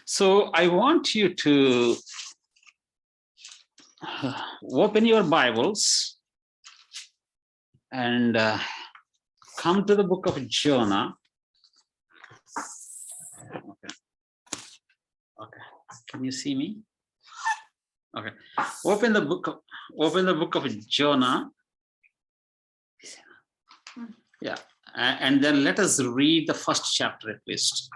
So I want you to open your Bibles and come to the book of Jonah. Okay. Can you see me? Okay. Open the book of Jonah. Yeah. And then let us read the first chapter at least.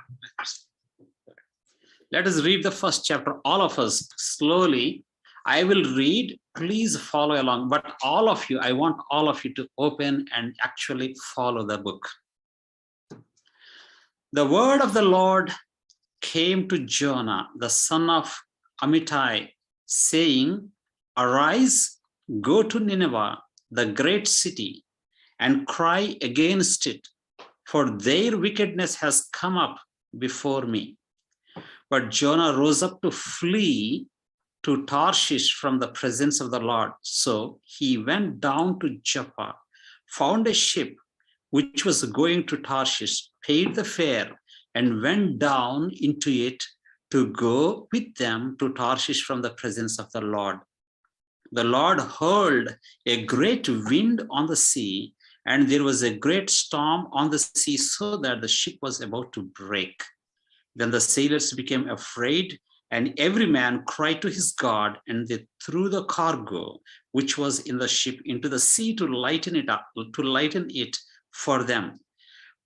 Let us read the first chapter, all of us, slowly. I will read, please follow along, but all of you, I want all of you to open and actually follow the book. The word of the Lord came to Jonah, the son of Amittai, saying, "Arise, go to Nineveh, the great city, and cry against it, for their wickedness has come up before me." But Jonah rose up to flee to Tarshish from the presence of the Lord. So he went down to Joppa, found a ship which was going to Tarshish, paid the fare, and went down into it to go with them to Tarshish from the presence of the Lord. The Lord hurled a great wind on the sea, and there was a great storm on the sea, so that the ship was about to break. Then the sailors became afraid, and every man cried to his God, and they threw the cargo which was in the ship into the sea to lighten it for them.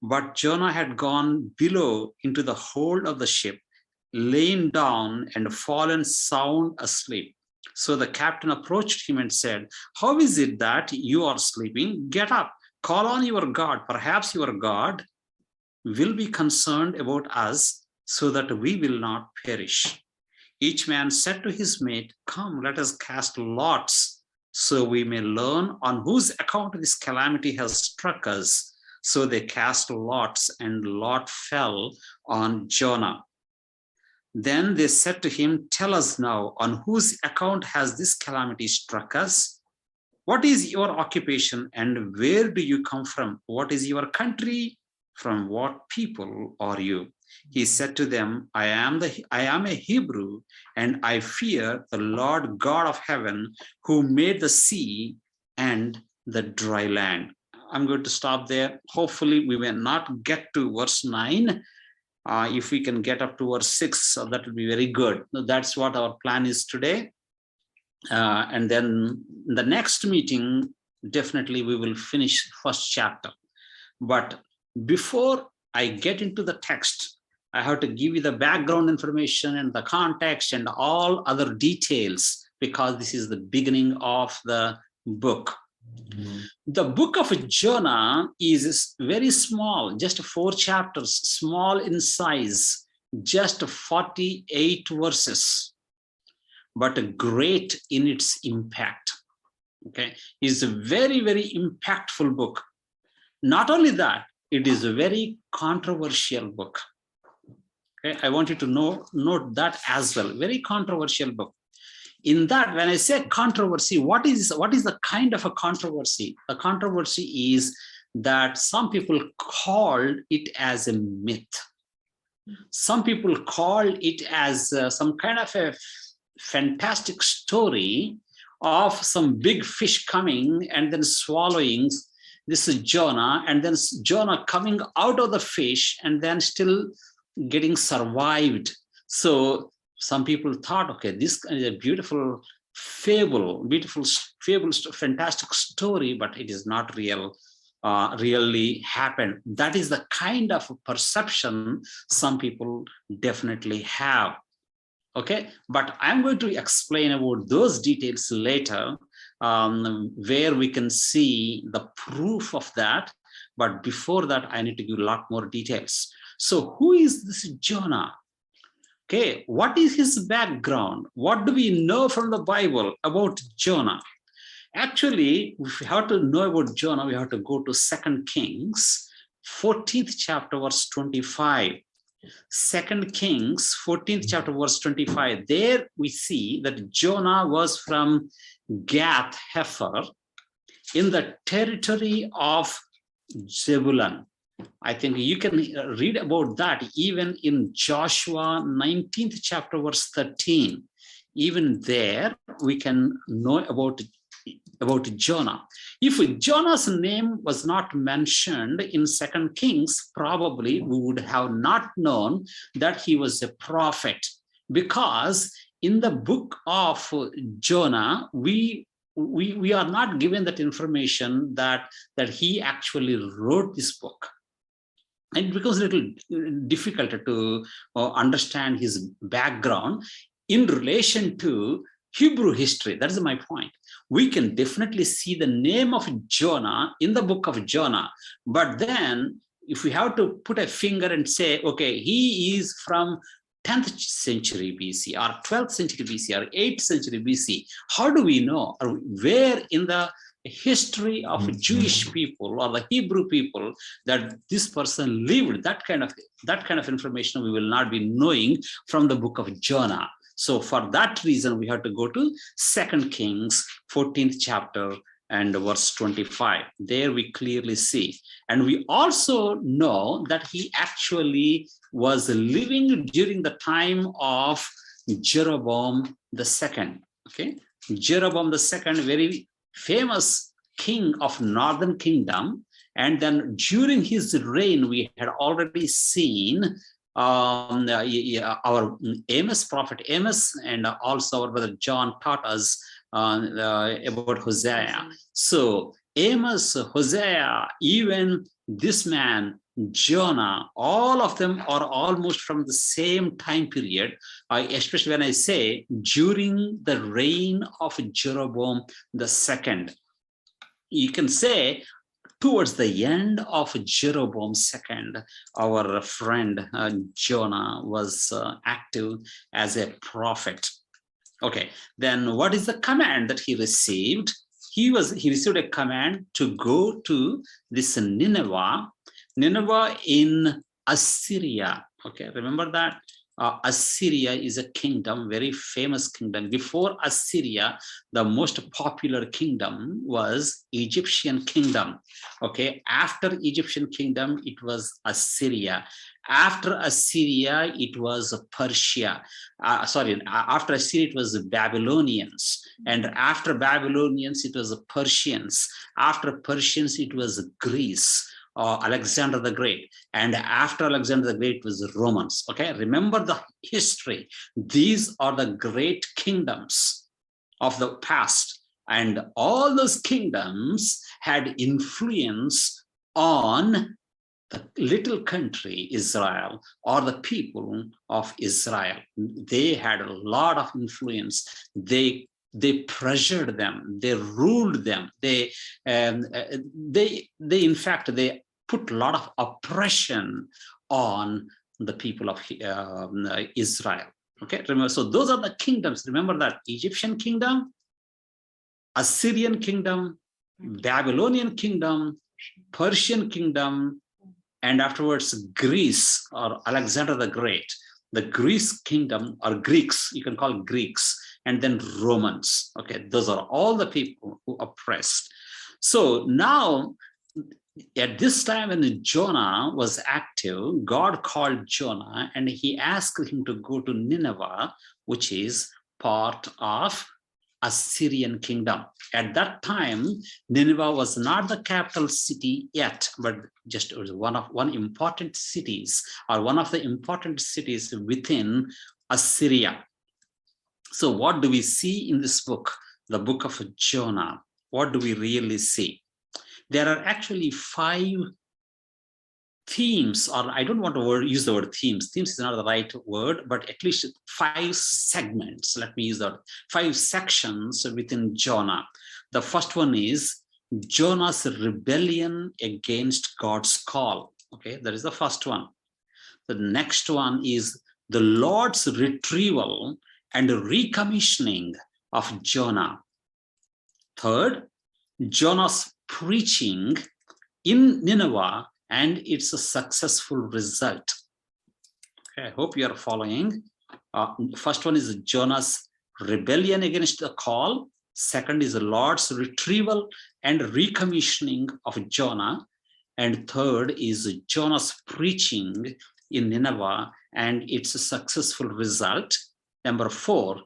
But Jonah had gone below into the hold of the ship, lain down and fallen sound asleep. So the captain approached him and said, "How is it that you are sleeping? Get up, call on your God. Perhaps your God will be concerned about us, so that we will not perish." Each man said to his mate, "Come, let us cast lots, so we may learn on whose account this calamity has struck us." So they cast lots, and lot fell on Jonah. Then they said to him, "Tell us now, on whose account has this calamity struck us? What is your occupation, and where do you come from? What is your country? From what people are you?" He said to them, I am a Hebrew, and I fear the Lord God of heaven, who made the sea and the dry land. I'm going to stop there. Hopefully we will not get to verse 9. If we can get up to verse 6, that will be very good. That's what our plan is today. And then the next meeting, definitely we will finish first chapter. But before I get into the text, I have to give you the background information and the context and all other details, because this is the beginning of the book. Mm-hmm. The book of Jonah is very small, just 4 chapters, small in size, just 48 verses, but great in its impact. Okay, it's a very, very impactful book. Not only that, it is a very controversial book. Okay, I want you to note that as well. Very controversial book. In that, when I say controversy, what is the kind of a controversy? The controversy is that some people called it as a myth. Some people called it as some kind of a fantastic story of some big fish coming and then swallowing this is Jonah, and then Jonah coming out of the fish and then still getting survived. So some people thought, okay, this is a beautiful fable, fantastic story, but it is not really happened. That is the kind of perception some people definitely have. Okay, but I'm going to explain about those details later, where we can see the proof of that. But before that, I need to give a lot more details. So who is this Jonah? Okay, what is his background? What do we know from the Bible about Jonah? Actually, if we have to know about Jonah, we have to go to 2 Kings, 14th chapter, verse 25. 2 Kings, 14th chapter, verse 25. There we see that Jonah was from Gath-Hepher in the territory of Zebulun. I think you can read about that even in Joshua 19th chapter, verse 13. Even there, we can know about Jonah. If Jonah's name was not mentioned in Second Kings, probably we would have not known that he was a prophet, because in the book of Jonah, we are not given that information that he actually wrote this book. And it becomes a little difficult to understand his background in relation to Hebrew history. That is my point. We can definitely see the name of Jonah in the book of Jonah. But then if we have to put a finger and say, okay, he is from 10th century BC or 12th century BC or 8th century BC, how do we know? Or where in the history of Jewish people or the Hebrew people that this person lived? That kind of information we will not be knowing from the book of Jonah. So for that reason, we have to go to 2 Kings 14th chapter and verse 25. There we clearly see. And we also know that he actually was living during the time of Jeroboam II. Okay, Jeroboam II, very famous king of northern kingdom. And then during his reign, we had already seen our Amos, prophet Amos, and also our brother John taught us about Hosea. So Amos, Hosea, even this man, Jonah, all of them are almost from the same time period, especially when I say during the reign of Jeroboam II. You can say towards the end of Jeroboam II, our friend Jonah was active as a prophet. Okay, then what is the command that he received? He received a command to go to this Nineveh in Assyria. Okay, remember that? Assyria is a kingdom, very famous kingdom. Before Assyria, the most popular kingdom was Egyptian kingdom. Okay, after Egyptian kingdom, it was Assyria. After Assyria, it was Persia. After Assyria, it was Babylonians. And after Babylonians, it was Persians. After Persians, it was Greece. Alexander the Great, and after Alexander the Great was the Romans. Okay, remember the history. These are the great kingdoms of the past, and all those kingdoms had influence on the little country Israel or the people of Israel. They had a lot of influence. They pressured them, they ruled them, they in fact they put a lot of oppression on the people of Israel. Okay, remember, so those are the kingdoms. Remember that: Egyptian kingdom, Assyrian kingdom, Babylonian kingdom, Persian kingdom, and afterwards Greece or Alexander the Great, the Greece kingdom, or Greeks, you can call Greeks, and then Romans. Okay, those are all the people who oppressed. So now, at this time when Jonah was active, God called Jonah and he asked him to go to Nineveh, which is part of Assyrian kingdom. At that time, Nineveh was not the capital city yet, but just one important cities, or one of the important cities within Assyria. So what do we see in this book, the book of Jonah? What do we really see? There are actually 5 themes, or I don't want to use the word themes. Themes is not the right word, but at least 5 segments. Let me use that. 5 sections within Jonah. The first one is Jonah's rebellion against God's call. Okay, that is the first one. The next one is the Lord's retrieval and recommissioning of Jonah. Third, Jonah's preaching in Nineveh and its a successful result. Okay, I hope you are following. First one is Jonah's rebellion against the call. Second is the Lord's retrieval and recommissioning of Jonah. And third is Jonah's preaching in Nineveh and its successful result. Number 4,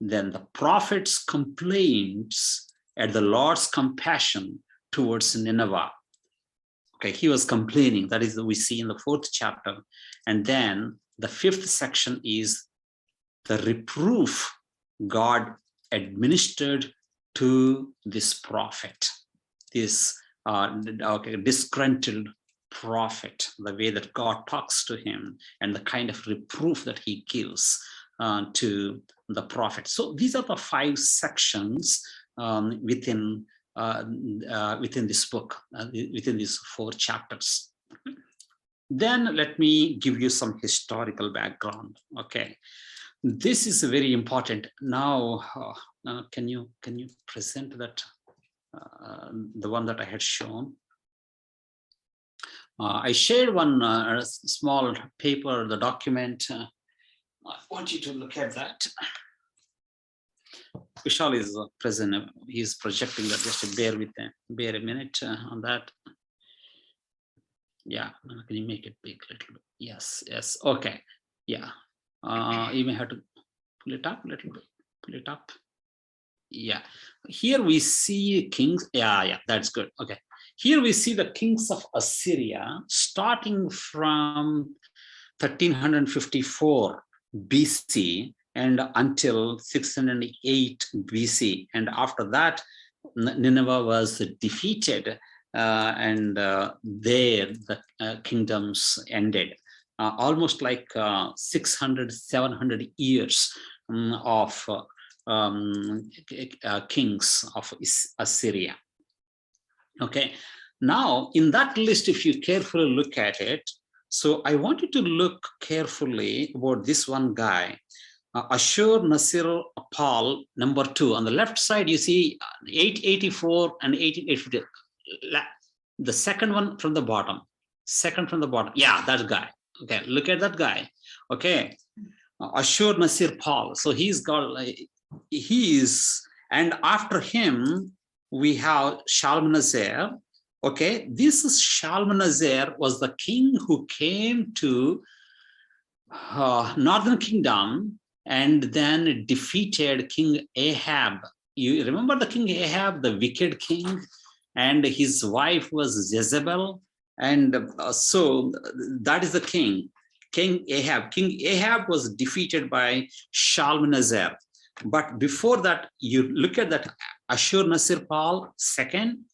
then the prophet's complaints at the Lord's compassion towards Nineveh. Okay, he was complaining. That is what we see in the 4th chapter. And then the 5th section is the reproof God administered to this prophet, this disgruntled prophet, the way that God talks to him and the kind of reproof that he gives to the prophet. So these are the 5 sections within this book, within these 4 chapters. Then let me give you some historical background. Okay, this is very important. Now, can you present that, the one that I had shown? I shared one small paper, the document. I want you to look at that. Vishal is present. He's projecting that. Just bear a minute on that. Yeah, can you make it big a little bit? Yes. Okay. Yeah. You may have to pull it up a little bit. Pull it up. Yeah. Here we see kings. Yeah, that's good. Okay. Here we see the kings of Assyria starting from 1354 BC and until 608 BC. And after that, Nineveh was defeated and there the kingdoms ended. Almost like 600-700 years of kings of Assyria. Okay, now in that list, if you carefully look at it, so I want you to look carefully about this one guy, Ashur-nasir-pal, number 2. On the left side, you see 884 and 1880. The second one from the bottom. Yeah, that guy. Okay, look at that guy. Okay, Ashur-nasir-pal. So and after him, we have Shalmaneser. Okay, this is Shalmaneser was the king who came to northern kingdom and then defeated King Ahab. You remember the King Ahab, the wicked king, and his wife was Jezebel. And so that is the king, King Ahab. King Ahab was defeated by Shalmaneser. But before that, you look at that Ashur-nasir-pal second.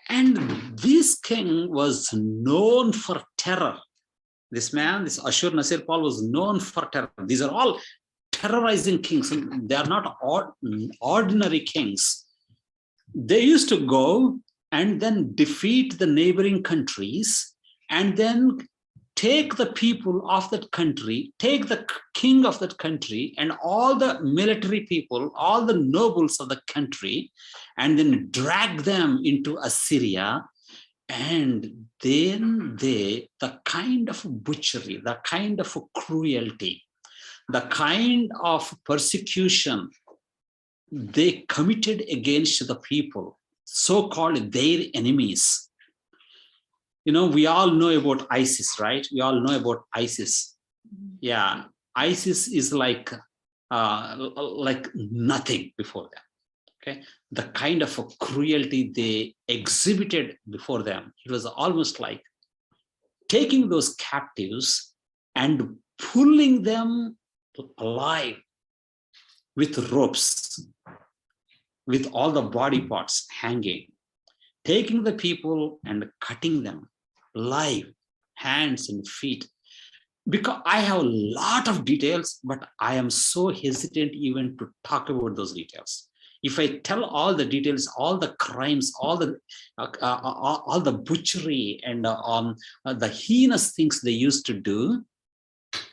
And this king was known for terror. This Ashur-nasir-pal was known for terror. These are all terrorizing kings. They are not ordinary kings. They used to go and then defeat the neighboring countries and then take the people of that country, take the king of that country and all the military people, all the nobles of the country, and then drag them into Assyria. And then the kind of butchery, the kind of cruelty, the kind of persecution they committed against the people, so-called their enemies. You know, we all know about ISIS, right? We all know about ISIS. Yeah, ISIS is like nothing before them. Okay, the kind of cruelty they exhibited before them, it was almost like taking those captives and pulling them alive with ropes, with all the body parts hanging, taking the people and cutting them live, hands and feet. Because I have a lot of details, but I am so hesitant even to talk about those details. If I tell all the details, all the crimes, all the butchery and the heinous things they used to do,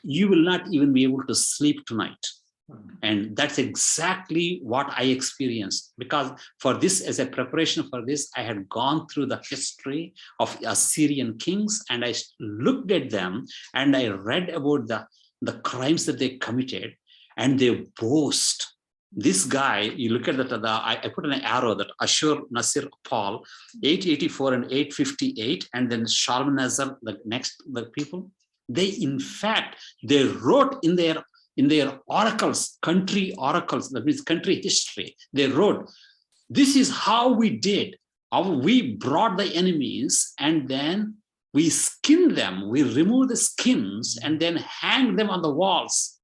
you will not even be able to sleep tonight. And that's exactly what I experienced, because for this, as a preparation for this, I had gone through the history of Assyrian kings and I looked at them and I read about the crimes that they committed, and they boast This guy, you look at that, I put an arrow that Ashur, Nasir, Paul, 884 and 858, and then Shalmaneser, the people. They, in fact, they wrote in their oracles, country oracles, that means country history. They wrote, this is how we did. We brought the enemies and then we skinned them. We removed the skins and then hanged them on the walls.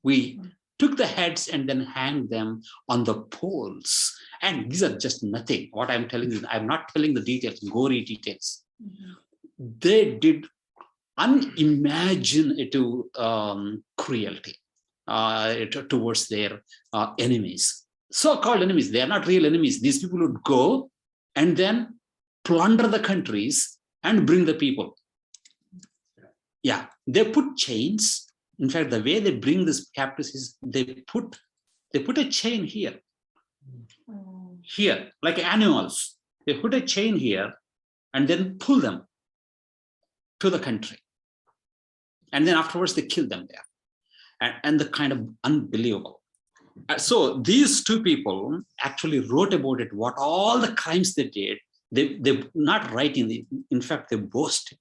We took the heads and then hanged them on the poles. And these are just nothing. What I'm telling you, I'm not telling the details, gory details. They did unimaginative cruelty towards their enemies. So-called enemies, they are not real enemies. These people would go and then plunder the countries and bring the people. Yeah, they put chains. In fact, the way they bring this captives is they put a chain here, like animals. They put a chain here and then pull them to the country. And then afterwards they kill them there. And the kind of unbelievable. So these two people actually wrote about it, what all the crimes they did. They not writing, in fact, they boasted.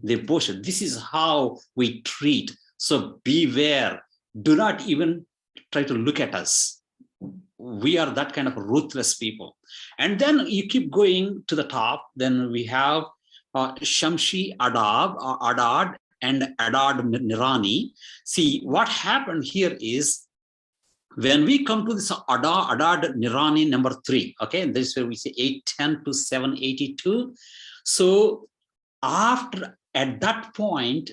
They boasted. This is how we treat. So beware. Do not even try to look at us. We are that kind of ruthless people. And then you keep going to the top. Then we have Shamshi Adad and Adad Nirani. See, what happened here is, when we come to this Adad Nirani number 3, okay, this is where we say 810 to 782. So at that point,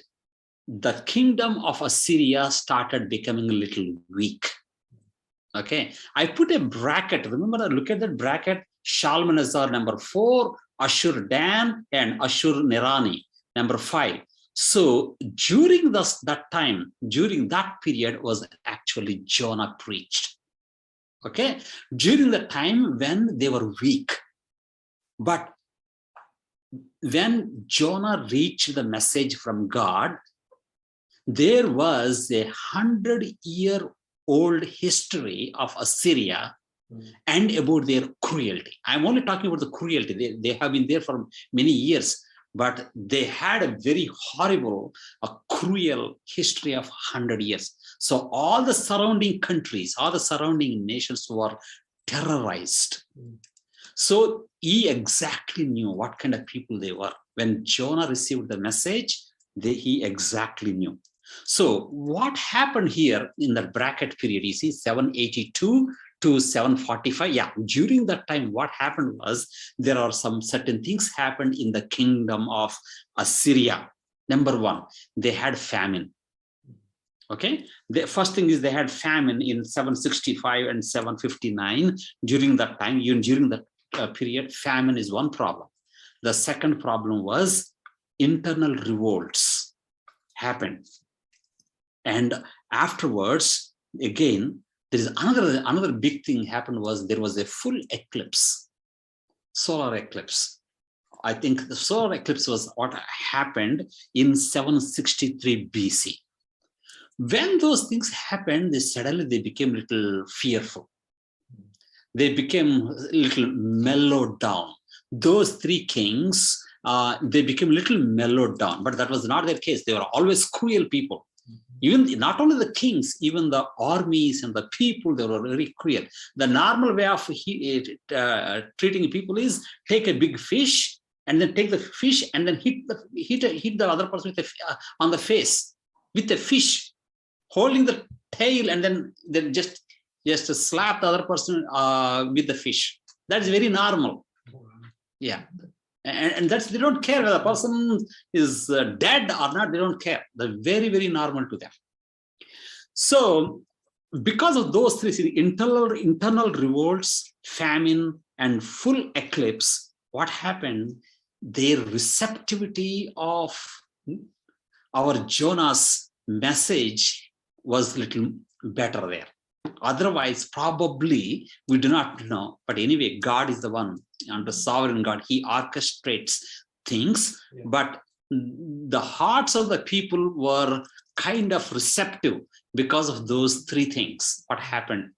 the kingdom of Assyria started becoming a little weak. Okay, I put a bracket. Remember, look at that bracket. Shalmaneser number 4, Ashur Dan, and Ashur Nirani number 5. So during that time, during that period was actually Jonah preached. Okay, during the time when they were weak. But when Jonah reached the message from God, there was a 100-year-old history of Assyria and about their cruelty. I'm only talking about the cruelty. They have been there for many years, but they had a very horrible, cruel history of 100 years. So all the surrounding countries, all the surrounding nations were terrorized. So he exactly knew what kind of people they were. When Jonah received the message, he exactly knew. So what happened here in the bracket period, you see 782 to 745. Yeah, during that time, what happened was there are some certain things happened in the kingdom of Assyria. Number 1, they had famine. Okay, the first thing is they had famine in 765 and 759. During that time, even during that period, famine is one problem. The second problem was internal revolts happened. And afterwards, again, there is another big thing happened was there was a full eclipse, solar eclipse. I think the solar eclipse was what happened in 763 BC. When those things happened, suddenly they became a little fearful. They became a little mellowed down. Those 3 kings, they became a little mellowed down, but that was not their case. They were always cruel people. Even not only the kings, even the armies and the people, they were very cruel. The normal way of treating people is take a big fish and then take the fish and then hit the other person with on the face with a fish, holding the tail, and then just slap the other person with the fish. That's very normal. Yeah. And that's, they don't care whether the person is dead or not, they don't care. They're very, very normal to them. So because of those 3 things, internal revolts, famine, and full eclipse, what happened? Their receptivity of our Jonah's message was a little better there. Otherwise, probably, we do not know. But anyway, God is the one, and the sovereign God, he orchestrates things. Yeah. But the hearts of the people were kind of receptive because of those 3 things. What happened?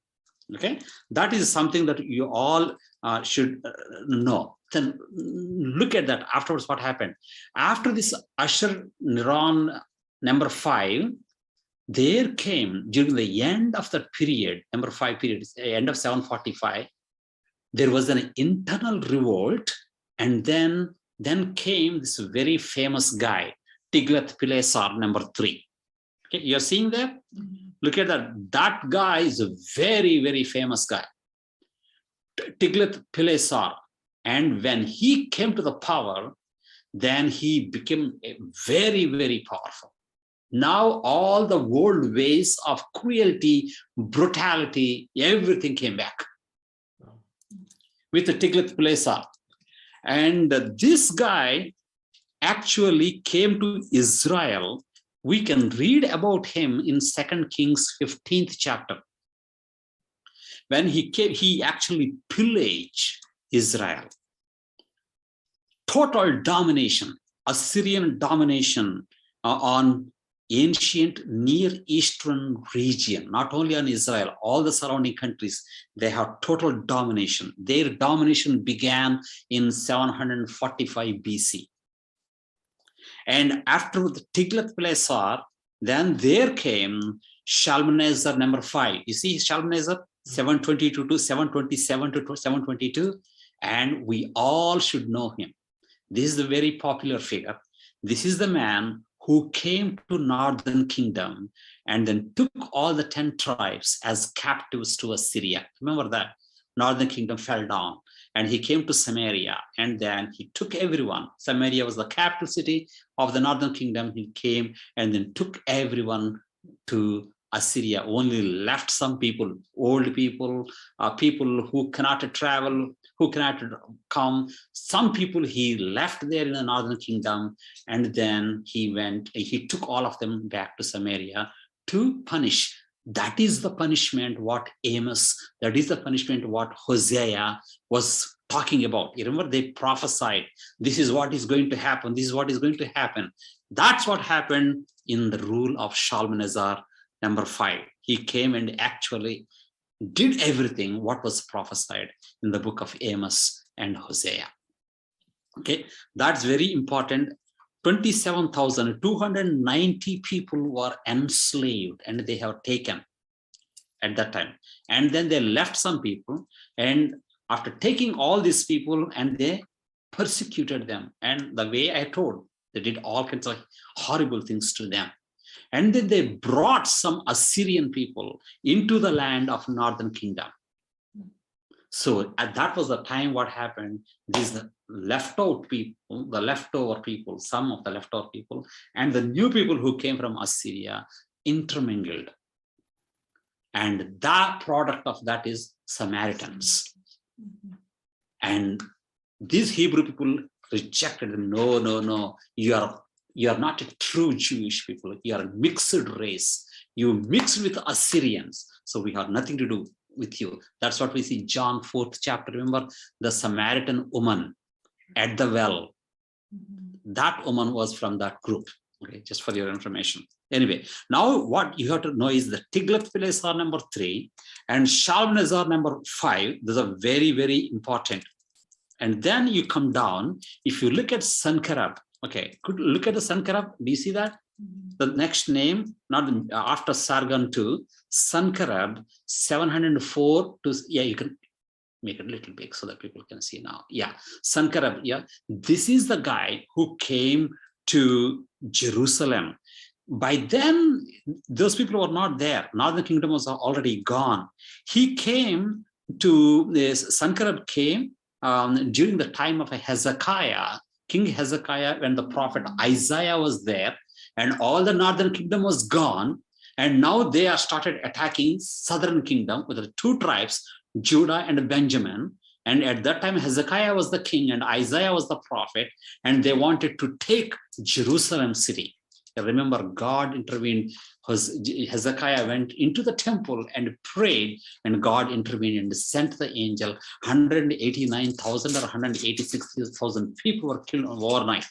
Okay, that is something that you all should know. Then look at that afterwards. What happened after this Ashur Niran number 5? There came during the end of the period, number 5 period, end of 745. There was an internal revolt, and then came this very famous guy, Tiglath-Pileser number 3. Okay, you're seeing there? Look at that. That guy is a very, very famous guy, Tiglath-Pileser. And when he came to the power, then he became very, very powerful. Now all the old ways of cruelty, brutality, everything came back with the Tiglath-Pileser. And this guy actually came to Israel. We can read about him in 2 Kings 15th chapter. When he came, he actually pillaged Israel. Total domination, Assyrian domination on ancient Near Eastern region, not only on Israel, all the surrounding countries, they have total domination. Their domination began in 745 BC. And after the Tiglath-Pileser, then there came Shalmaneser number 5. You see Shalmaneser, 722 to 727 to 722, and we all should know him. This is a very popular figure. This is the man who came to Northern Kingdom and then took all the 10 tribes as captives to Assyria. Remember that? Northern Kingdom fell down and he came to Samaria, and then he took everyone. Samaria was the capital city of the Northern Kingdom. He came and then took everyone to Assyria, only left some people, old people, people who cannot travel, who cannot come. Some people he left there in the Northern Kingdom, and then he took all of them back to Samaria to punish. That is the punishment what Amos, that is the punishment what Hosea was talking about. You remember they prophesied, this is what is going to happen, this is what is going to happen. That's what happened in the rule of Shalmaneser number 5. He came and actually did everything what was prophesied in the book of Amos and Hosea. Okay, that's very important. 27,290 people were enslaved and they have taken at that time. And then they left some people, and after taking all these people, and they persecuted them. And the way I told, they did all kinds of horrible things to them. And then they brought some Assyrian people into the land of Northern Kingdom. So that was the time what happened. These leftover people, some of the leftover people, and the new people who came from Assyria intermingled. And the product of that is Samaritans. And these Hebrew people rejected them. No, you are not a true Jewish people. You are a mixed race. You mix with Assyrians. So we have nothing to do with you. That's what we see John 4th chapter. Remember the Samaritan woman at the well. That woman was from that group. Okay, just for your information. Anyway, now what you have to know is the Tiglath-Pileser number 3 and Shalmaneser number 5. Those are very, very important. And then you come down. If you look at Sankerib, okay, could look at the Sankerib. Do you see that? The next name, not after Sargon 2, Sankerib 704 to, yeah, you can make it a little big so that people can see now. Yeah, Sankerib, yeah. This is the guy who came to Jerusalem. By then, those people were not there. Northern Kingdom was already gone. He came to, Sankerib came during the time of Hezekiah, King Hezekiah, when the prophet Isaiah was there, and all the Northern Kingdom was gone. And now they are started attacking Southern Kingdom with the 2 tribes, Judah and Benjamin. And at that time, Hezekiah was the king and Isaiah was the prophet, and they wanted to take Jerusalem city. Remember, God intervened. Hezekiah went into the temple and prayed, and God intervened and sent the angel. 189,000 or 186,000 people were killed overnight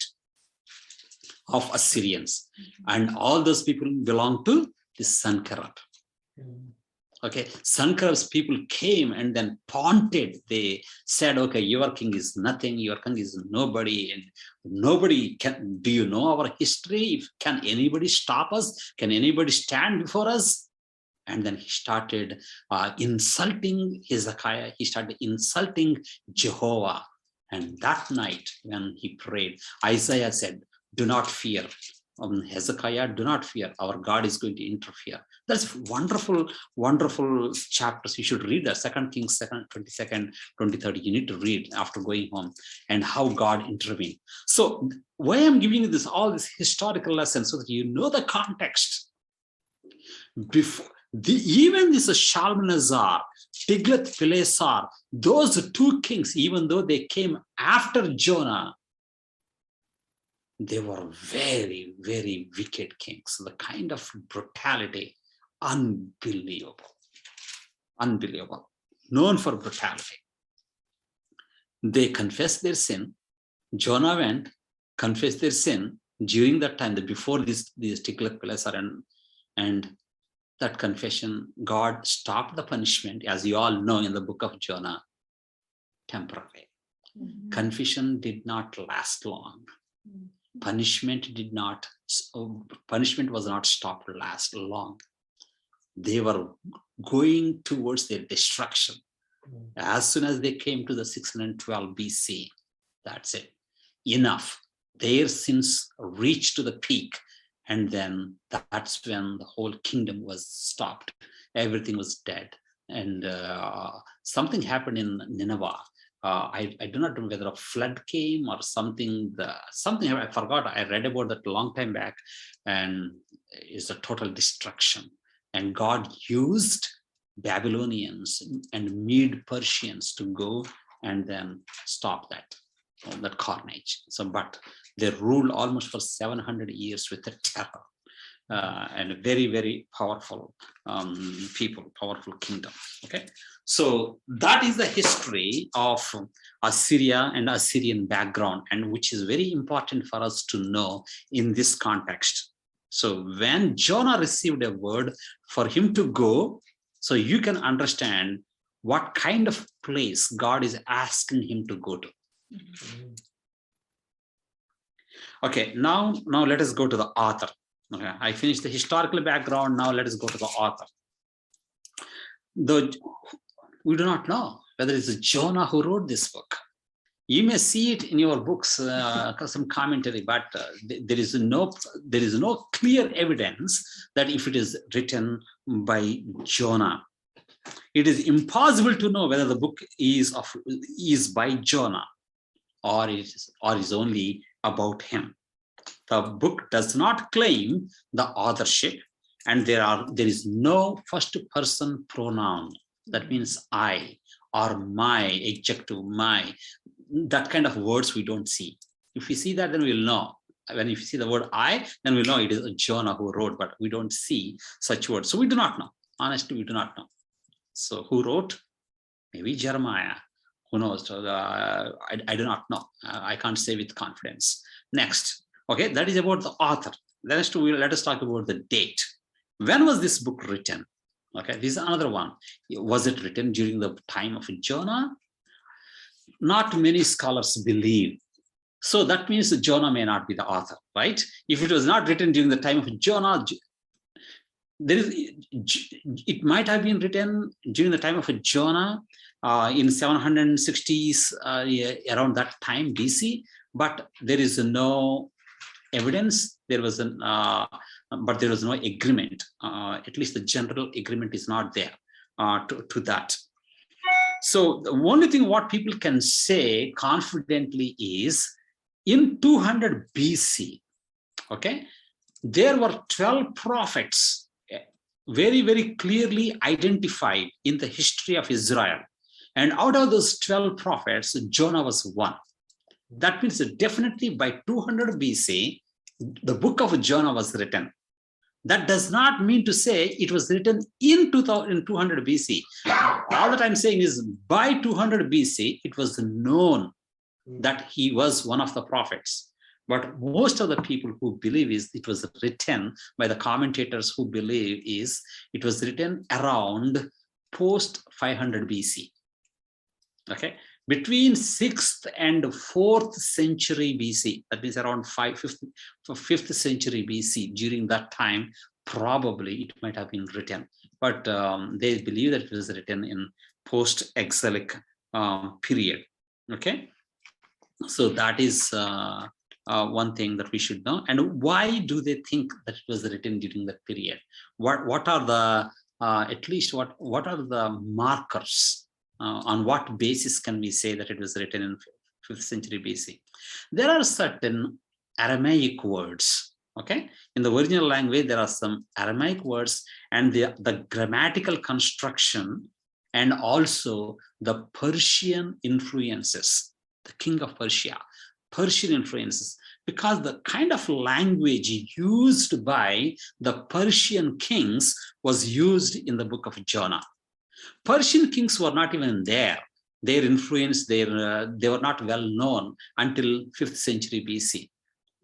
of Assyrians. And all those people belong to the Sankerib. Okay, Sankar's people came and then taunted. They said, okay, your king is nothing, your king is nobody, and nobody can. Do you know our history? Can anybody stop us? Can anybody stand before us? And then he started insulting Hezekiah. He started insulting Jehovah. And that night when he prayed, Isaiah said, do not fear. Hezekiah, do not fear. Our God is going to interfere. That's wonderful, wonderful chapters. You should read that. 2 Kings 22nd, 23rd. You need to read after going home, and how God intervened. So why I'm giving you this, all this historical lessons, so that you know the context. Before even this Shalmaneser, Tiglath-Pileser, those two kings, even though they came after Jonah, they were very, very wicked kings. The kind of brutality, unbelievable, unbelievable, known for brutality. They confessed their sin. Jonah went, confessed their sin during that time, before these Tiglath-Pileser, and that confession, God stopped the punishment, as you all know in the book of Jonah, temporarily. Mm-hmm. Confession did not last long. Mm-hmm. Punishment was not stopped last long. They were going towards their destruction. Mm-hmm. As soon as they came to the 612 BC, that's it. Enough. Their sins reached to the peak. And then that's when the whole kingdom was stopped. Everything was dead. And something happened in Nineveh. I do not know whether a flood came or something. Something I forgot. I read about that a long time back. And it's a total destruction. And God used Babylonians and Mede-Persians to go and then stop that carnage. So, but they ruled almost for 700 years with the terror, and very, very powerful people, powerful kingdom. Okay, so that is the history of Assyria and Assyrian background, and which is very important for us to know in this context. So when Jonah received a word for him to go, so you can understand what kind of place God is asking him to go to. Mm-hmm. Okay, now let us go to the author. Okay, I finished the historical background. Now let us go to the author. Though we do not know whether it's Jonah who wrote this book. You may see it in your books, some commentary, but there is no clear evidence that if it is written by Jonah. It is impossible to know whether the book is by Jonah or is only about him. The book does not claim the authorship, and there is no first person pronoun. That means I or my, adjective my. That kind of words we don't see. If we see that, then we'll know. When if you see the word I, then we'll know it is Jonah who wrote, but we don't see such words. So we do not know. Honestly, we do not know. So who wrote? Maybe Jeremiah. Who knows? I do not know. I can't say with confidence. Next. Okay, that is about the author. Let us talk about the date. When was this book written? Okay, this is another one. Was it written during the time of Jonah? Not many scholars believe. So that means that Jonah may not be the author, right? If it was not written during the time of Jonah, it might have been written during the time of Jonah in 760s, around that time BC, but there is no evidence. There was but there was no agreement. At least the general agreement is not there to that. So the only thing what people can say confidently is in 200 BC, okay, there were 12 prophets very, very clearly identified in the history of Israel. And out of those 12 prophets, Jonah was one. That means that definitely by 200 BC, the book of Jonah was written. That does not mean to say it was written in 200 BC. All that I'm saying is by 200 BC, it was known that he was one of the prophets. But most of the people who believe it was written by the commentators who believe it was written around post 500 BC. Okay, between 6th and 4th century BC, that means around 5th century BC, during that time, probably it might have been written. But they believe that it was written in post-exilic period. Okay, so that is one thing that we should know. And why do they think that it was written during that period? What are the at least what are the markers? On what basis can we say that it was written in 5th century BC? There are certain Aramaic words. Okay, in the original language there are some Aramaic words, and the grammatical construction, and also the Persian influences, the king of Persia, Persian influences, because the kind of language used by the Persian kings was used in the book of Jonah. Persian kings were not even there. Their influence, they were not well known until 5th century BC.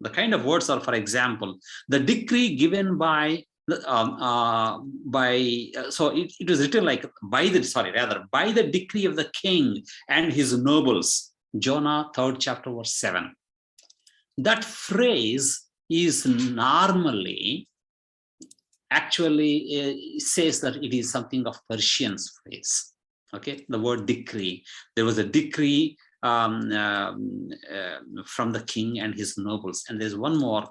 The kind of words are, for example, the decree given by so it was written like by the decree of the king and his nobles. Jonah 3rd chapter verse 7. That phrase is normally actually says that it is something of Persian's phrase. Okay, the word decree. There was a decree from the king and his nobles. And there's one more.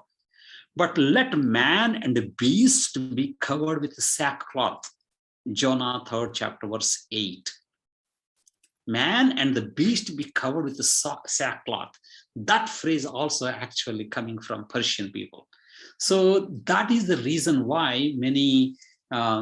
But let man and the beast be covered with sackcloth. Jonah 3rd chapter verse 8. Man and the beast be covered with the sackcloth. That phrase also actually coming from Persian people. So that is the reason why many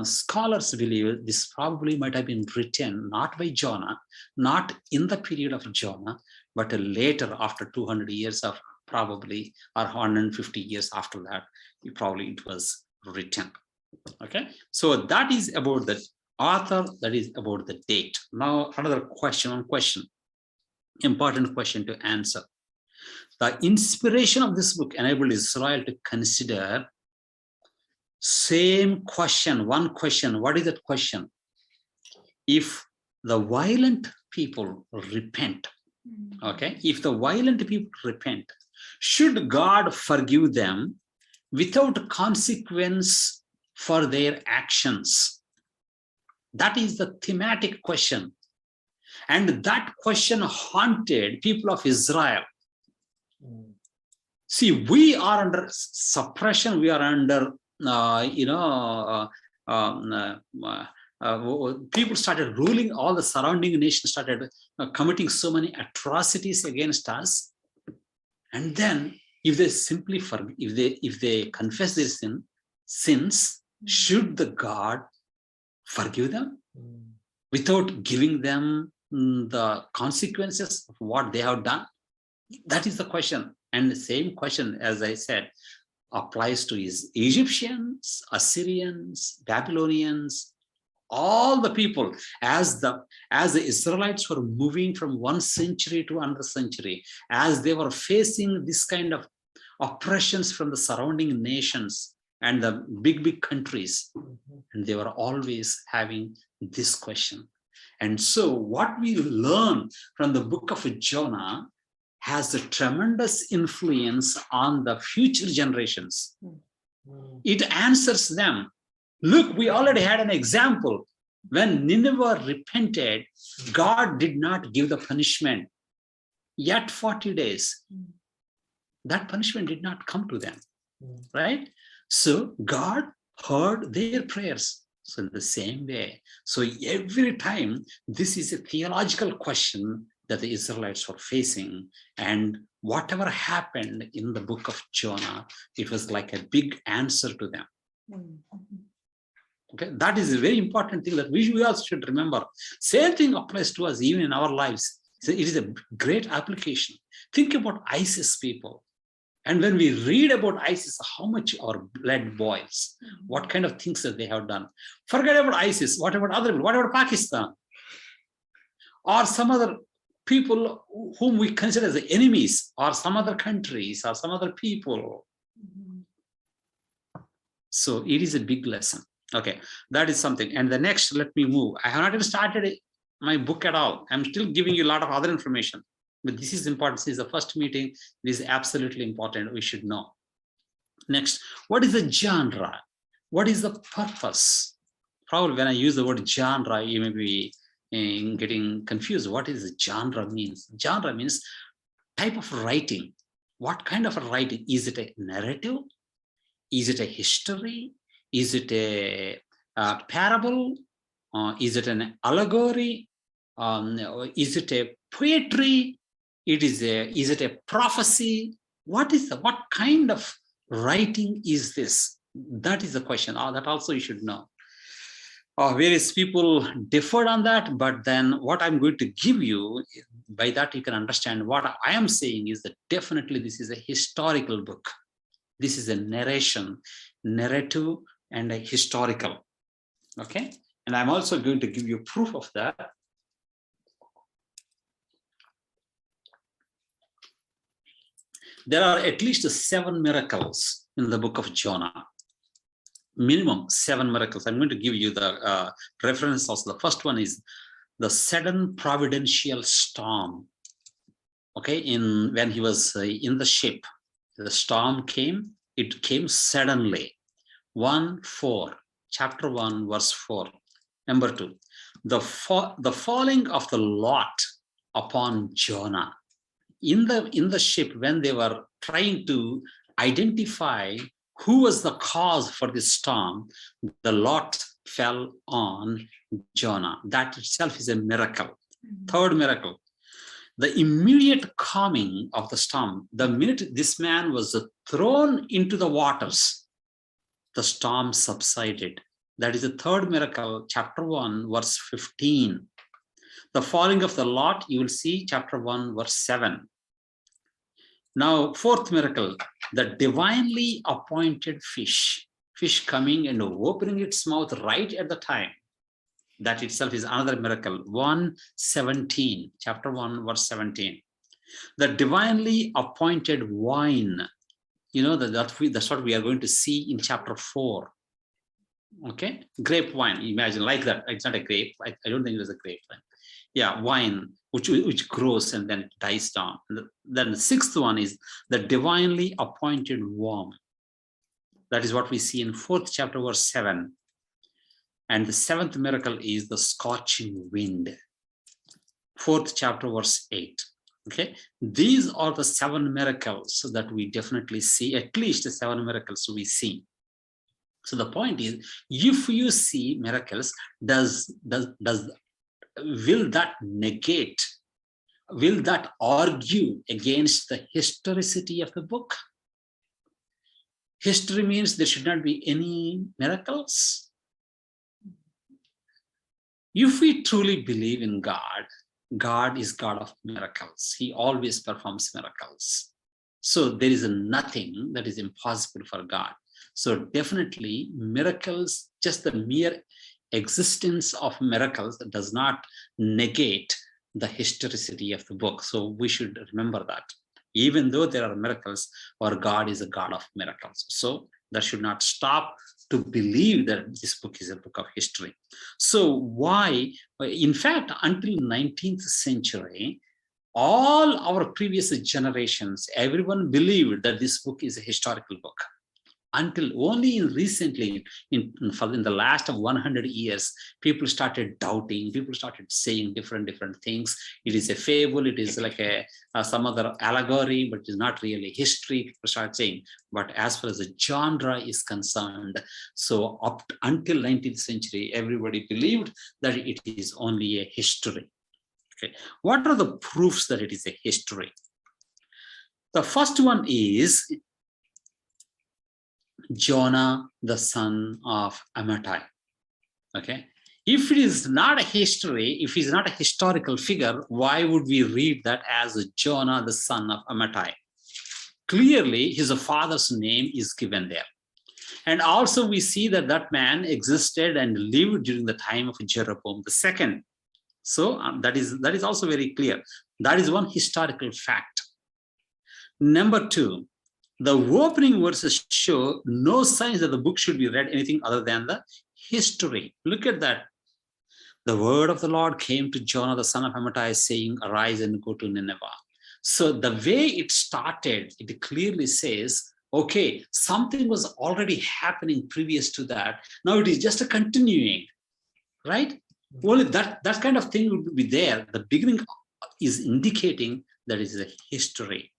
scholars believe this probably might have been written not by Jonah, not in the period of Jonah, but later, after 200 years of probably, or 150 years after that, it was written. Okay, so that is about the author, that is about the date. Now another question, important question to answer. The inspiration of this book enabled Israel to consider same question, one question. What is that question? If the violent people repent, okay, if the violent people repent, should God forgive them without consequence for their actions? That is the thematic question. And that question haunted people of Israel. See, we are under suppression, we are under, people started ruling, all the surrounding nations started committing so many atrocities against us. And then if they simply forgive, if they confess their sins, should the God forgive them without giving them the consequences of what they have done? That is the question. And the same question, as I said, applies to Egyptians, Assyrians, Babylonians, all the people. As the Israelites were moving from one century to another century, as they were facing this kind of oppressions from the surrounding nations and the big countries, and they were always having this question. And so what we learn from the book of Jonah has a tremendous influence on the future generations. It answers them. Look, we already had an example. When Nineveh repented, God did not give the punishment. Yet 40 days, that punishment did not come to them, right? So God heard their prayers. So in the same way, so every time, this is a theological question that the Israelites were facing, and whatever happened in the book of Jonah, it was like a big answer to them. Okay, that is a very important thing that we also should remember. Same thing applies to us even in our lives. So it is a great application. Think about ISIS people. And when we read about ISIS, how much our blood boils, what kind of things that they have done. Forget about ISIS, what about other people, what about Pakistan? Or some other people whom we consider as the enemies, or some other countries, or some other people. So it is a big lesson. Okay, that is something. And the next, let me move. I have not even started my book at all. I'm still giving you a lot of other information, but this is important. This is the first meeting. This is absolutely important. We should know. Next, what is the genre? What is the purpose? Probably when I use the word genre, you may be getting confused. What is the genre means? Genre means type of writing. What kind of a writing? Is it a narrative? Is it a history? Is it a parable? Is it an allegory? Is it a poetry? Is it a prophecy? What kind of writing is this? That is the question. That also you should know. Various people differed on that, but then what I'm going to give you, by that you can understand what I am saying is that definitely this is a historical book. This is a narrative, and a historical. Okay, and I'm also going to give you proof of that. There are at least 7 miracles in the book of Jonah. Minimum 7 miracles. I'm going to give you the reference also. The first one is the sudden providential storm. Okay, when he was in the ship, the storm came. It came suddenly. 1:4, chapter 1, verse 4. Number 2, the falling of the lot upon Jonah. In the ship, when they were trying to identify who was the cause for this storm, the lot fell on Jonah. That itself is a miracle. Third miracle, the immediate calming of the storm. The minute this man was thrown into the waters, the storm subsided. That is the third miracle, chapter 1, verse 15. The falling of the lot, you will see chapter 1, verse 7. Now, fourth miracle, the divinely appointed fish coming and opening its mouth right at the time. That itself is another miracle. 1:17, chapter 1, verse 17. The divinely appointed wine, that's what we are going to see in chapter 4. Okay, grape wine, imagine like that. It's not a grape. I don't think it is a grape wine. Yeah, wine, which grows and then dies down. Then the sixth one is the divinely appointed worm. That is what we see in 4th chapter, verse 7. And the 7th miracle is the scorching wind. 4th chapter, verse 8. Okay, these are the 7 miracles that we definitely see, at least the 7 miracles we see. So the point is, if you see miracles, will that negate, will that argue against the historicity of the book? History means there should not be any miracles. If we truly believe in God, God is God of miracles. He always performs miracles. So there is nothing that is impossible for God. So definitely miracles, just the mere existence of miracles does not negate the historicity of the book. So we should remember that. Even though there are miracles, our God is a God of miracles. So that should not stop to believe that this book is a book of history. So why? In fact, until 19th century, all our previous generations, everyone believed that this book is a historical book. Until only recently, in the last of 100 years, people started doubting, people started saying different things. It is a fable, it is like some other allegory, but it's not really history, people start saying. But as far as the genre is concerned, so up until 19th century, everybody believed that it is only a history. Okay, what are the proofs that it is a history? The first one is Jonah, the son of Amittai. Okay, if it is not a history, if he's not a historical figure, why would we read that as Jonah, the son of Amittai? Clearly, his father's name is given there. And also we see that that man existed and lived during the time of Jeroboam II. So that is also very clear. That is one historical fact. Number two, the opening verses show no signs that the book should be read anything other than the history. Look at that. The word of the Lord came to Jonah, the son of Amittai, saying, arise and go to Nineveh. So the way it started, it clearly says, okay, something was already happening previous to that. Now it is just a continuing, right? Only that kind of thing will be there. The beginning is indicating that is a history.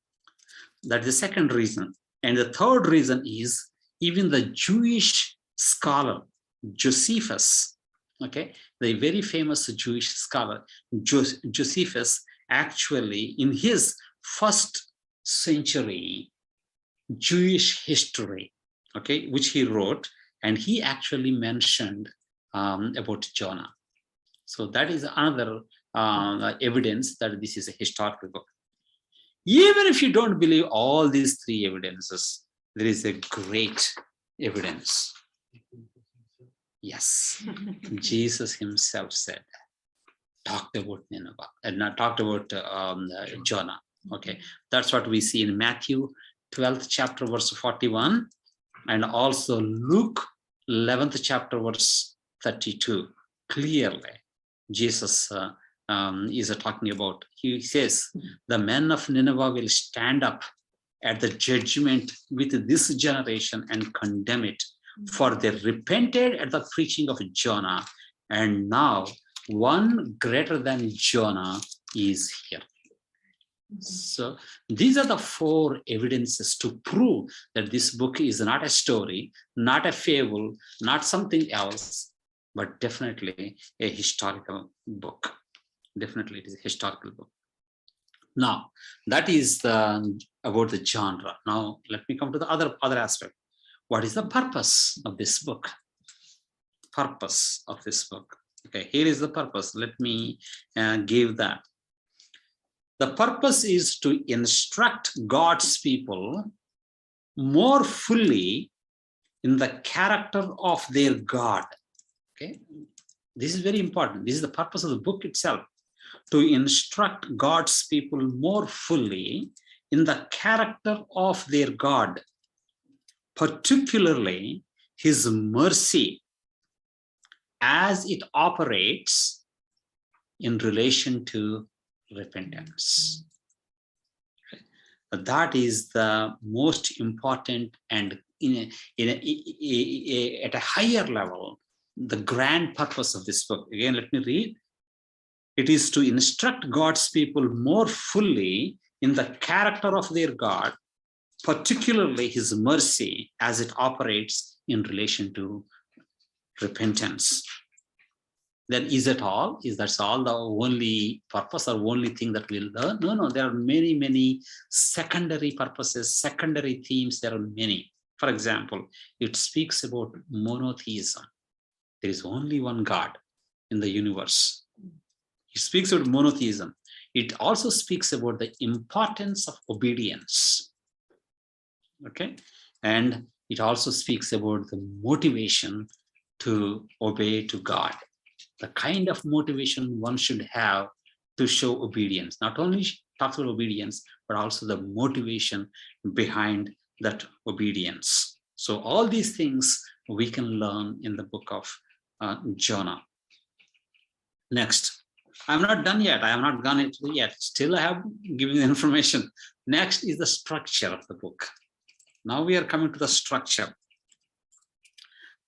That is the second reason. And the third reason is even the Jewish scholar, Josephus, okay, the very famous Jewish scholar, Josephus, actually in his first century Jewish history, okay, which he wrote, and he actually mentioned about Jonah. So that is another evidence that this is a historical book. Even if you don't believe all these three evidences, there is a great evidence. Yes, Jesus himself said, talked about Nineveh, and not talked about Jonah. Okay, that's what we see in Matthew 12th chapter, verse 41, and also Luke 11th chapter, verse 32. Clearly, Jesus is talking about, he says, the men of Nineveh will stand up at the judgment with this generation and condemn it, for they repented at the preaching of Jonah, and now one greater than Jonah is here. So these are the four evidences to prove that this book is not a story, not a fable, not something else, but definitely a historical book. Definitely it is a historical book. Now, that is about the genre. Now, let me come to the other aspect. What is the purpose of this book? Purpose of this book. Okay, here is the purpose. Let me give that. The purpose is to instruct God's people more fully in the character of their God. Okay, this is very important. This is the purpose of the book itself, to instruct God's people more fully in the character of their God, particularly his mercy as it operates in relation to repentance. That is the most important, and at a higher level, the grand purpose of this book. Again, let me read. It is to instruct God's people more fully in the character of their God, particularly his mercy as it operates in relation to repentance. Then is it all? Is that all the only purpose or only thing that we'll learn? No, there are many, many secondary purposes, secondary themes. There are many. For example, it speaks about monotheism. There is only one God in the universe. It speaks about monotheism. It also speaks about the importance of obedience. Okay, and it also speaks about the motivation to obey to God, the kind of motivation one should have to show obedience. Not only talks about obedience, but also the motivation behind that obedience. So all these things we can learn in the book of Jonah. Next, I'm not done yet. I have not gone into it yet. Still, I have given the information. Next is the structure of the book. Now we are coming to the structure.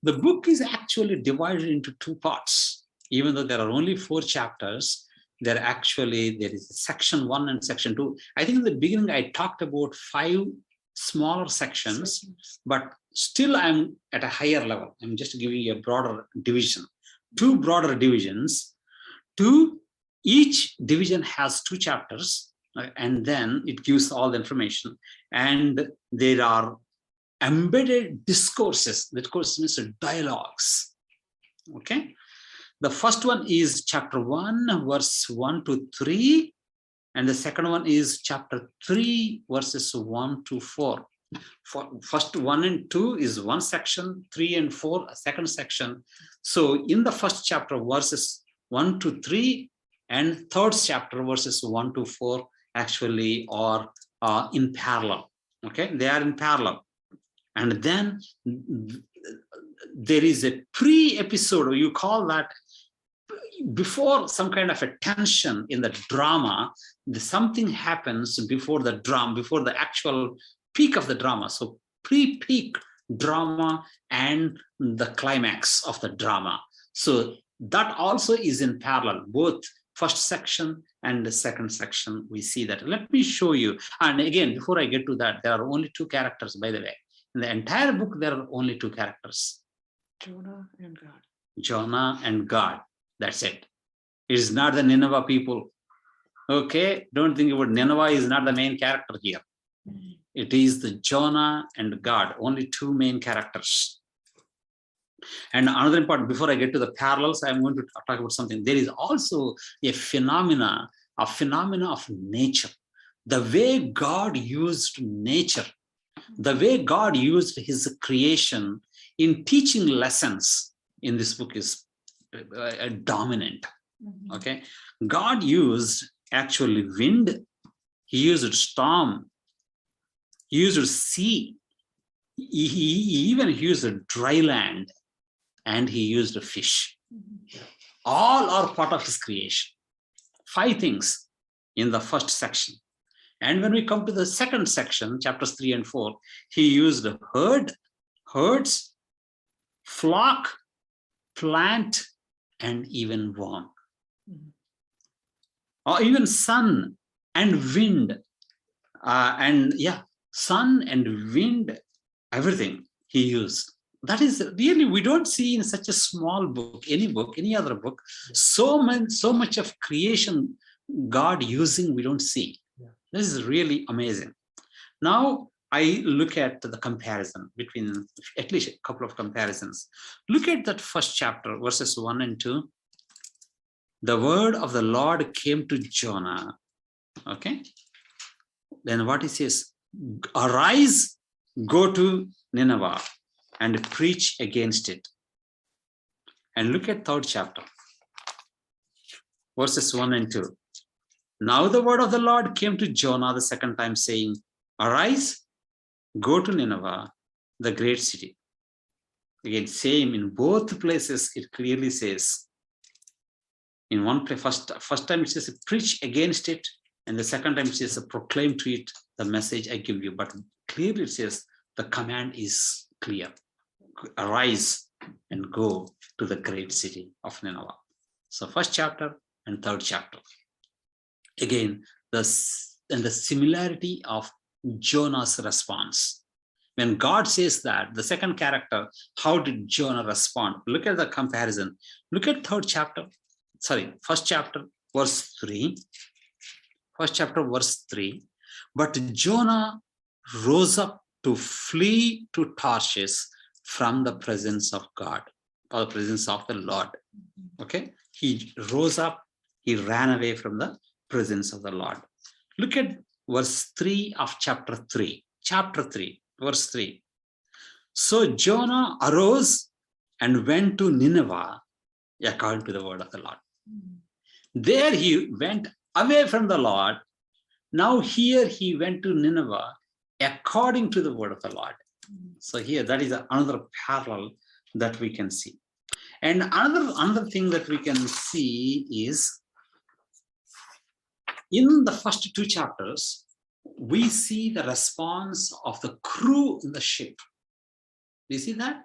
The book is actually divided into two parts. Even though there are only 4 chapters, there is section 1 and section 2. I think in the beginning I talked about 5 smaller sections, but still I'm at a higher level. I'm just giving you a broader division. 2 broader divisions. Each division has 2 chapters, and then it gives all the information. And there are embedded discourses. Discourse means dialogues. Okay. The first one is chapter 1, verse 1 to 3. And the second one is chapter 3, verses 1 to 4. First 1 and 2 is one section, 3 and 4, a second section. So in the first chapter, verses 1 to 3, And third chapter, verses 1 to 4, actually are in parallel. Okay, they are in parallel. And then there is a pre-episode, you call that, before some kind of a tension in the drama, something happens before the drama, before the actual peak of the drama. So pre-peak drama and the climax of the drama. So that also is in parallel, both first section and the second section. We see that. Let me show you. And again, before I get to that, there are only two characters, by the way. In the entire book, there are only two characters. Jonah and God. Jonah and God. That's it. It is not the Nineveh people. Okay, don't think about Nineveh is not the main character here. It is the Jonah and God, only two main characters. And another important, before I get to the parallels, I'm going to talk about something. There is also a phenomena of nature. The way God used nature, the way God used his creation in teaching lessons in this book is dominant. Okay, God used actually wind, he used storm, he used sea, he even used dry land, and he used a fish. All are part of his creation. 5 things in the first section. And when we come to the second section, chapters 3 and 4, he used herds, flock, plant, and even worm. Or even sun and wind. Sun and wind, everything he used. That is really, we don't see in such a small book, any other book, so much of creation God using, we don't see. Yeah. This is really amazing. Now, I look at the comparison between, at least a couple of comparisons. Look at that first chapter, verses 1 and 2. The word of the Lord came to Jonah. Okay. Then what he says, arise, go to Nineveh and preach against it. And look at third chapter, verses 1 and 2. Now the word of the Lord came to Jonah the second time, saying, arise, go to Nineveh, the great city. Again, same in both places, it clearly says. In one place, first time it says, preach against it. And the second time it says, proclaim to it the message I give you. But clearly it says, the command is clear. Arise and go to the great city of Nineveh. So first chapter and third chapter. Again, the similarity of Jonah's response. When God says that, the second character, how did Jonah respond? Look at the comparison. Look at first chapter, verse 3. First chapter, verse 3. But Jonah rose up to flee to Tarshish from the presence of God, or the presence of the Lord. Okay, he rose up, he ran away from the presence of the Lord. Look at verse 3 of chapter 3. Chapter 3, verse 3. So Jonah arose and went to Nineveh according to the word of the Lord. There he went away from the Lord. Now here he went to Nineveh according to the word of the Lord. So here, that is another parallel that we can see. And another thing that we can see is, in the first 2 chapters, we see the response of the crew in the ship. Do you see that?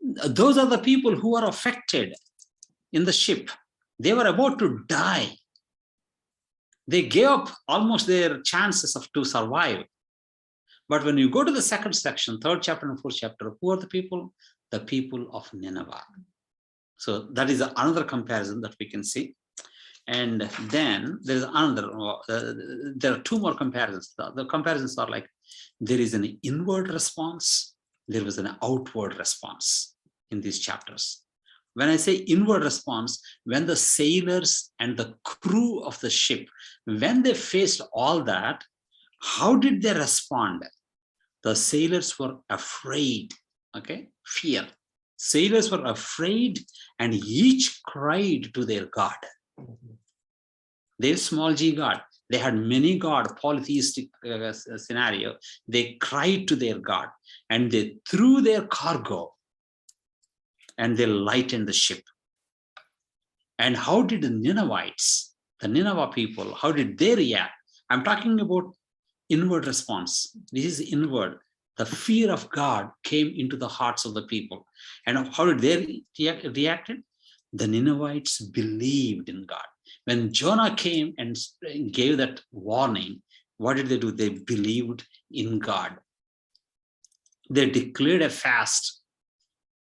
Those are the people who are affected in the ship. They were about to die. They gave up almost their chances to survive. But when you go to the second section, third chapter and fourth chapter, who are the people? The people of Nineveh. So that is another comparison that we can see. And then there is another, there are 2 more comparisons. The comparisons are like, there is an inward response, there was an outward response in these chapters. When I say inward response, when the sailors and the crew of the ship, when they faced all that, how did they respond? The sailors were afraid, okay? Fear. Sailors were afraid and each cried to their God. Their small g God. They had many God, polytheistic scenario. They cried to their God and they threw their cargo and they lightened the ship. And how did the Ninevites, the Nineveh people, how did they react? I'm talking about inward response. This is inward. The fear of God came into the hearts of the people. And how did they react? The Ninevites believed in God. When Jonah came and gave that warning, what did they do? They believed in God. They declared a fast,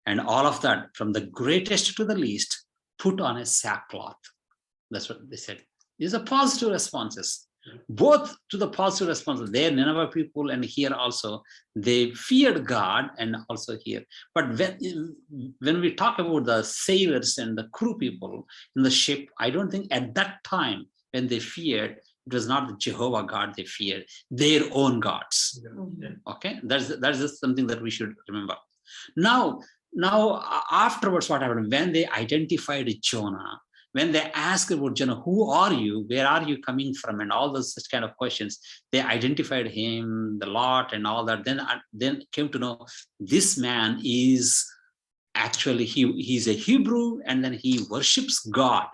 and all of that, from the greatest to the least, put on a sackcloth. That's what they said. These are positive responses. Both to the positive responses, there, Nineveh people, and here also, they feared God, and also here. But when we talk about the sailors and the crew people in the ship, I don't think at that time when they feared, it was not the Jehovah God they feared, their own gods. Okay, that's just something that we should remember. Now afterwards, what happened? When they identified Jonah, when they asked about Jonah, who are you? Where are you coming from? And all those such kind of questions, they identified him, the lot, and all that. Then came to know this man is actually he's a Hebrew, and then he worships God,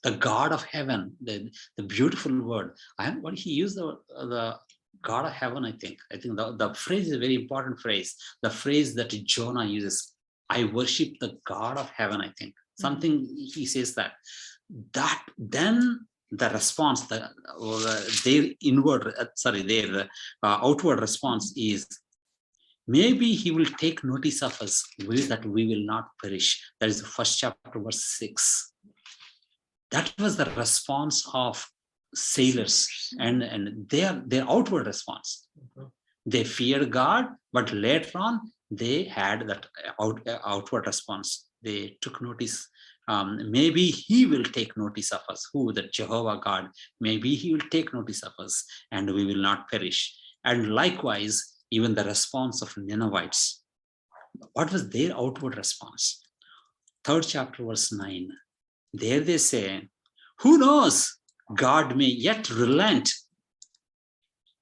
the God of heaven. The beautiful word. What he used the God of heaven. I think the phrase is a very important phrase. The phrase that Jonah uses. I worship the God of heaven. I think. Something he says that then the response, their outward response is, maybe he will take notice of us that we will not perish. That is the first chapter, verse 6. That was the response of sailors and their outward response. They feared God, but later on they had that outward response. They took notice. Maybe he will take notice of us. Who? The Jehovah God. Maybe he will take notice of us and we will not perish. And likewise, even the response of Ninevites. What was their outward response? 3rd chapter, verse 9. There they say, who knows? God may yet relent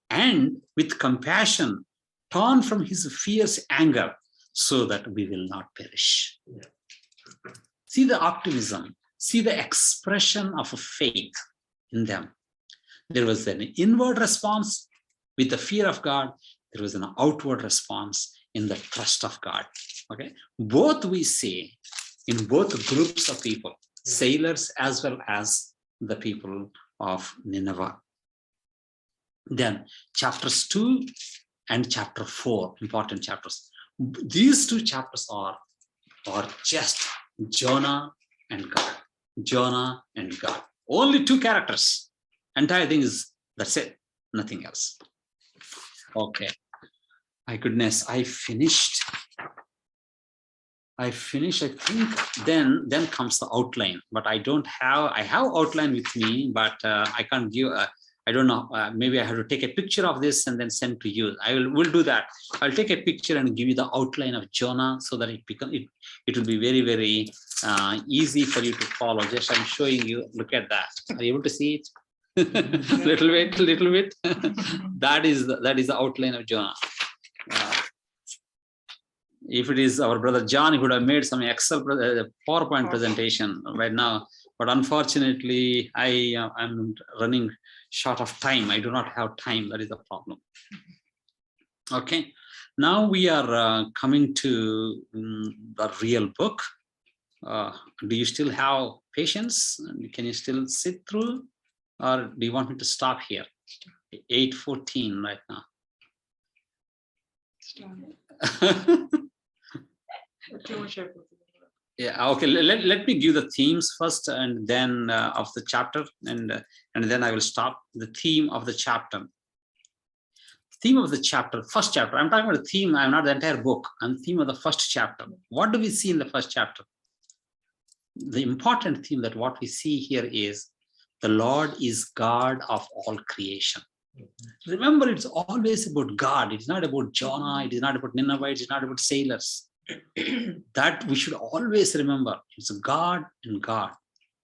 and with compassion turn from his fierce anger so that we will not perish. Yeah. See the optimism, see the expression of faith in them. There was an inward response with the fear of God. There was an outward response in the trust of God. Okay, both we see in both groups of people, sailors as well as the people of Nineveh. Then chapters 2 and chapter 4, important chapters. These two chapters are just Jonah and God. Jonah and God. Only two characters. Entire thing is, that's it. Nothing else. Okay. My goodness, I finished. I think then comes the outline, but I have outline with me, but I can't give I don't know, maybe I have to take a picture of this and then send to you. We'll do that. I'll take a picture and give you the outline of Jonah so that it will be very, very easy for you to follow. Just I'm showing you, look at that. Are you able to see it? little bit. That is the outline of Jonah. If it is our brother John, he would have made some Excel PowerPoint presentation right now, but unfortunately, I'm running short of time. I do not have time. That is the problem. Okay, now we are coming to the real book. Do you still have patience? Can you still sit through, or do you want me to stop here? 8:14 right now. Yeah, okay, let me give the themes first and then of the chapter, and then I will stop. The theme of the chapter. Theme of the chapter, first chapter. I'm talking about the theme. I'm not the entire book. I'm theme of the first chapter. What do we see in the first chapter? The important theme that what we see here is the Lord is God of all creation. Remember, it's always about God. It's not about Jonah. It is not about Ninevites. It's not about sailors. That we should always remember. It's God and God.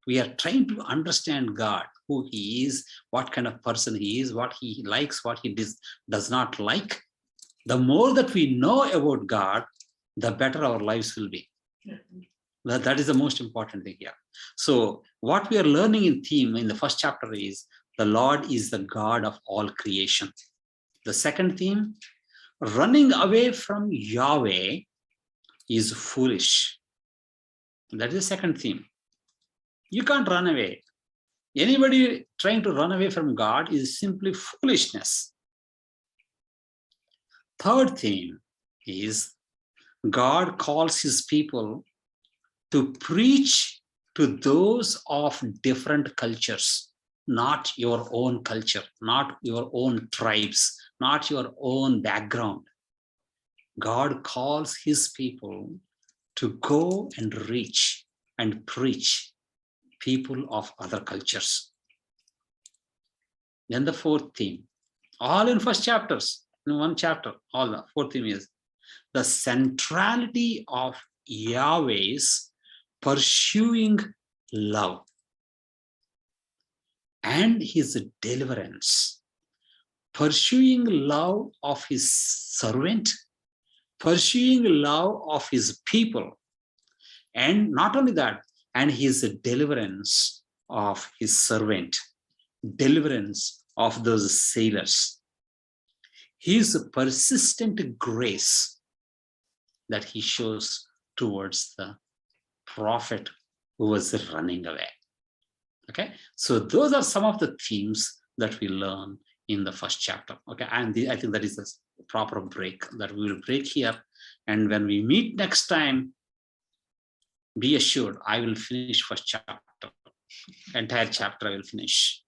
We are trying to understand God. who he is, what kind of person he is, what he likes, what he does not like. The more that we know about God, the better our lives will be. That is the most important thing here. So what we are learning in theme in the first chapter is the Lord is the God of all creation. The second theme, running away from Yahweh is foolish. That is the second theme. You can't run away. Anybody trying to run away from God is simply foolishness. Third theme is God calls his people to preach to those of different cultures, not your own culture, not your own tribes, not your own background. God calls his people to go and reach and preach people of other cultures. Then the fourth theme, all in first chapters, in one chapter, all the fourth theme is the centrality of Yahweh's pursuing love and his deliverance, pursuing love of his servant, pursuing love of his people, and not only that, and his deliverance of his servant, deliverance of those sailors, his persistent grace that he shows towards the prophet who was running away. Okay, so those are some of the themes that we learn in the first chapter. Okay, and I think that is a proper break that we will break here. And when we meet next time, be assured I will finish first chapter, entire chapter I will finish.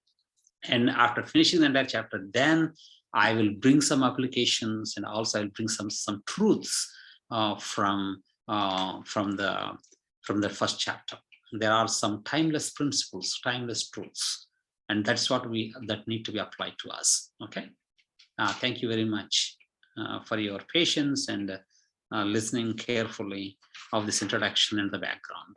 And after finishing the entire chapter, then I will bring some applications, and also I'll bring some truths from the first chapter. There are some timeless principles, timeless truths, and that's what that need to be applied to us. Okay, thank you very much for your patience and listening carefully of this introduction and the background.